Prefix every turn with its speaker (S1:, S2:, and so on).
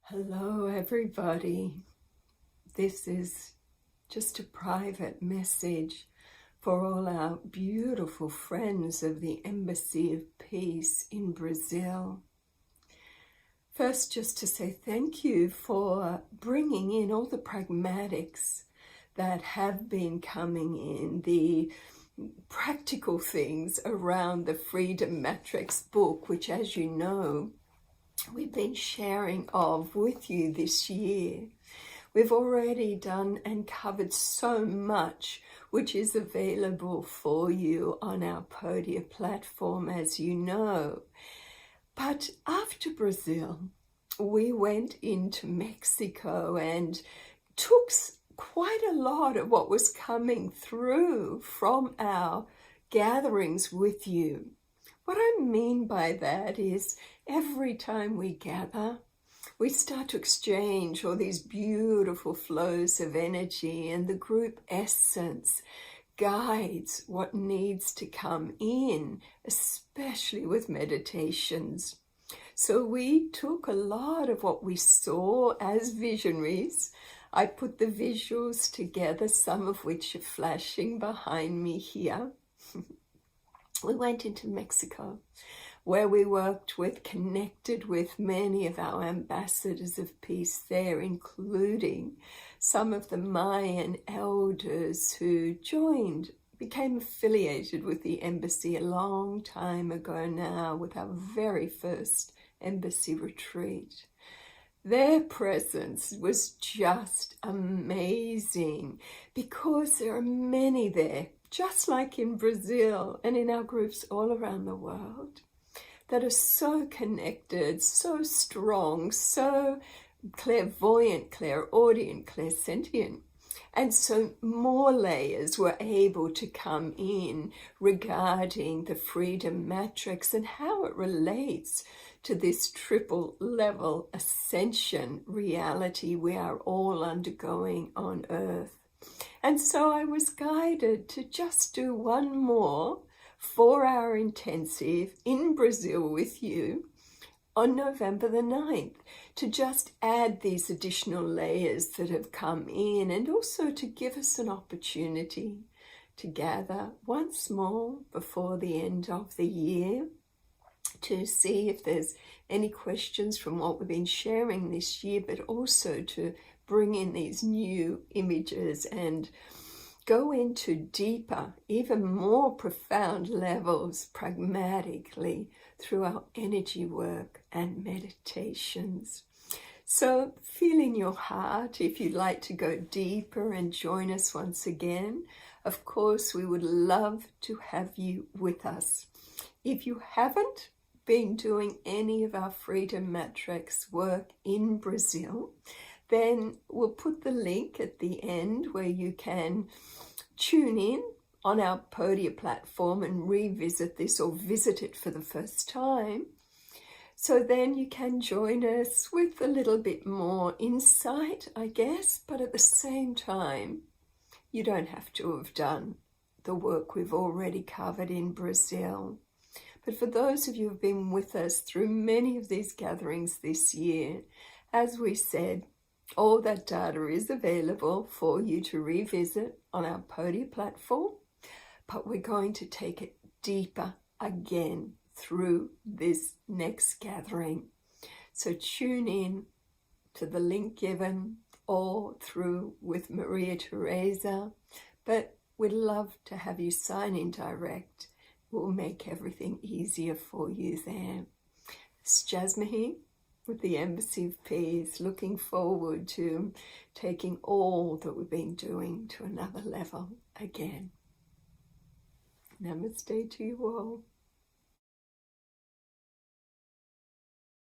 S1: Hello, everybody. This is just a private message for all our beautiful friends of the Embassy of Peace in Brazil. First, just to say thank you for bringing in all the pragmatics that have been coming in, the practical things around the Freedom Matrix book, which, as you know, we've been sharing of with you this year. We've already done and covered so much which is available for you on our Podia platform, as you know. But after Brazil, we went into Mexico and took quite a lot of what was coming through from our gatherings with you. What I mean by that is every time we gather, we start to exchange all these beautiful flows of energy, and the group essence guides what needs to come in, especially with meditations. So we took a lot of what we saw as visionaries. I put the visuals together, some of which are flashing behind me here. We went into Mexico, where we connected with many of our ambassadors of peace there, including some of the Mayan elders who became affiliated with the embassy a long time ago now, with our very first embassy retreat. Their presence was just amazing because there are many there, just like in Brazil and in our groups all around the world, that are so connected, so strong, so clairvoyant, clairaudient, clairsentient. And so more layers were able to come in regarding the Freedom Matrix and how it relates to this triple level ascension reality we are all undergoing on Earth. And so I was guided to just do one more 4-hour intensive in Brazil with you on November the 9th, to just add these additional layers that have come in, and also to give us an opportunity to gather once more before the end of the year, to see if there's any questions from what we've been sharing this year, but also to bring in these new images and go into deeper, even more profound levels pragmatically through our energy work and meditations. So feel in your heart if you'd like to go deeper and join us once again. Of course, we would love to have you with us. If you haven't been doing any of our Freedom Matrix work in Brazil, then we'll put the link at the end where you can tune in on our Podia platform and revisit this or visit it for the first time. So then you can join us with a little bit more insight, I guess, but at the same time, you don't have to have done the work we've already covered in Brazil. But for those of you who've been with us through many of these gatherings this year, as we said, all that data is available for you to revisit on our Podia platform, but we're going to take it deeper again through this next gathering. So tune in to the link given or through with Maria Teresa, but we'd love to have you sign in direct. We'll make everything easier for you there. It's Jasmuheen with the Embassy of Peace, looking forward to taking all that we've been doing to another level again. Namaste to you all.